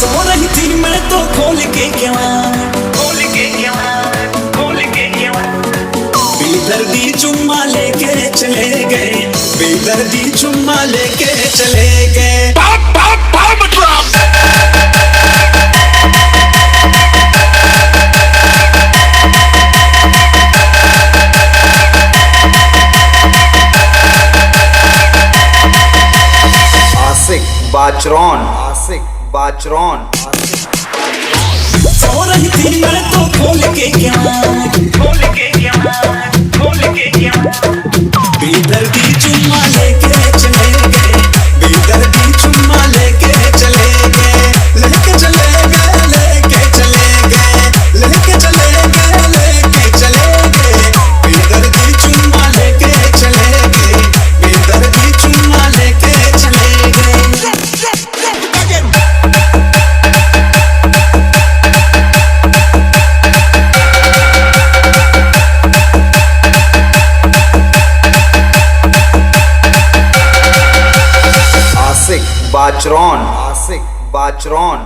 सो रही थी मैं तो खोल के बेदर्दी चुम्मा लेके चले गए, बेदर्दी चुम्मा लेके चले गए। आशिक बाचरौन सो रही थी मैं तो खोल के बेदर्दी चुम्मा लेके चले गए, बेदर्दी चुम्मा लेके चले गए, लेके चले गए, लेके चले गए, लेके चले गए, लेके चले गए, बेदर्दी चुम्मा लेके चले गए, बेदर्दी चुम्मा लेके चले गए। बाचरौन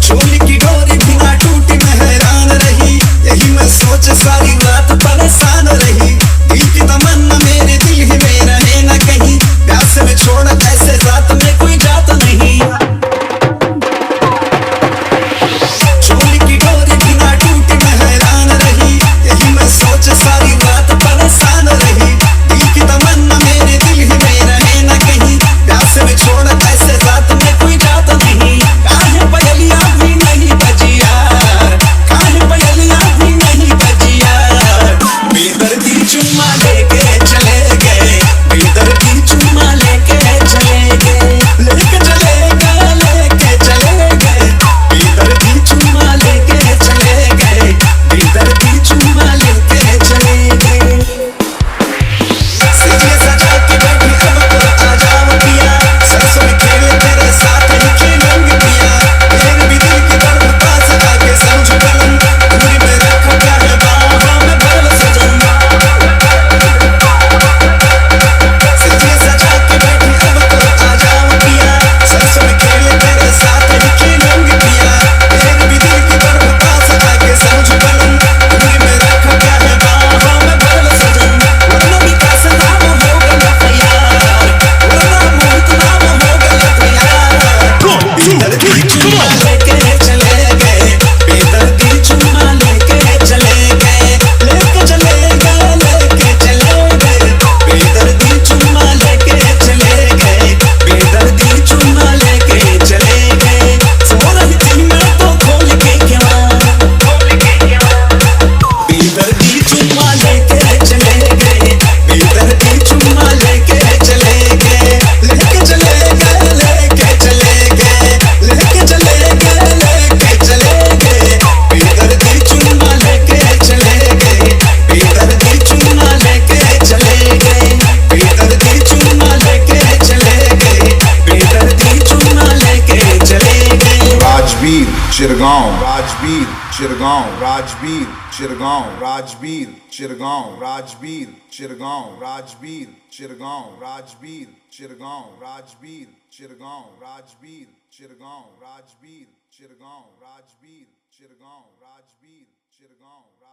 चोली की डोरी बिना टूटी मैं हैरान रही, यही मैं सोच सारी रात परेशान रही। दिल की तमन्ना मेरे दिल ही में रहे न कहीं, प्यास में छोड़ ऐसे रात में कोई जात नहीं। चोली की डोरी बिना टूटी मैं हैरान रही, यही मैं सोच सारी रात परेशान रही। दिल की तमन्ना मेरे दिल ही में रहे न कहीं, प्यास में छोड़ ऐसे रात में कोई जात नहीं। काहे पयलिया भी नहीं बजिया, काहे पयलिया भी नहीं बजिया, बेदर्दी चुम्मा लेके चले गए, बेदर्दी चुम्मा लेके चले गए, लेके चले गए, लेके चले गए, बेदर्दी चुम्मा लेके चले गए, बेदर्दी चुम्मा लेके चले गए। सजिए सजा के बैठी अब तो आ जाओ पिया, सरसों में खेले तेरे साथ ही खेलेंगे पिया। तेरे भी दिल की दर्द का सजा के समझो बलन, दूरी में रखो क्या है बाहों में भर सजन। सजिए सजा के बैठी अब तो आ जाओ पिया, सरसों में खेले तेरे साथ ही खेलेंगे पिया। तेरे भी दिल की दर्द का सजा के समझो बलन, दूरी में रखो क्या है बाहों में भर सजन। वरना भी कैसे नाम हो गलत यार, वरना मोहित नाम हो गलत यार। बेदर्दी चुम्मा लेके चले गए, बेदर्दी चुम्मा लेके चले गए, लेके चले गए, लेके चले गए, बेदर्दी चुम्मा लेके चले गए, बेदर्दी चुम्मा लेके चले गए। सो रही थी मैं तो खोल के बेदर्दी चुम्मा लेके चले गए, बेदर्दी चुम्मा लेके चले गए, लेके चले गए, लेके चले गए, लेके चले गए, लेके चले गए, बेदर्दी चुम्मा लेके चले गए, बेदर्दी चुम्मा लेके चले गए, बेदर्दी चुम्मा लेके चले गए, बेदर्दी चुम्मा लेके चले गए। राजवीर चिरगांव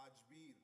Rajveer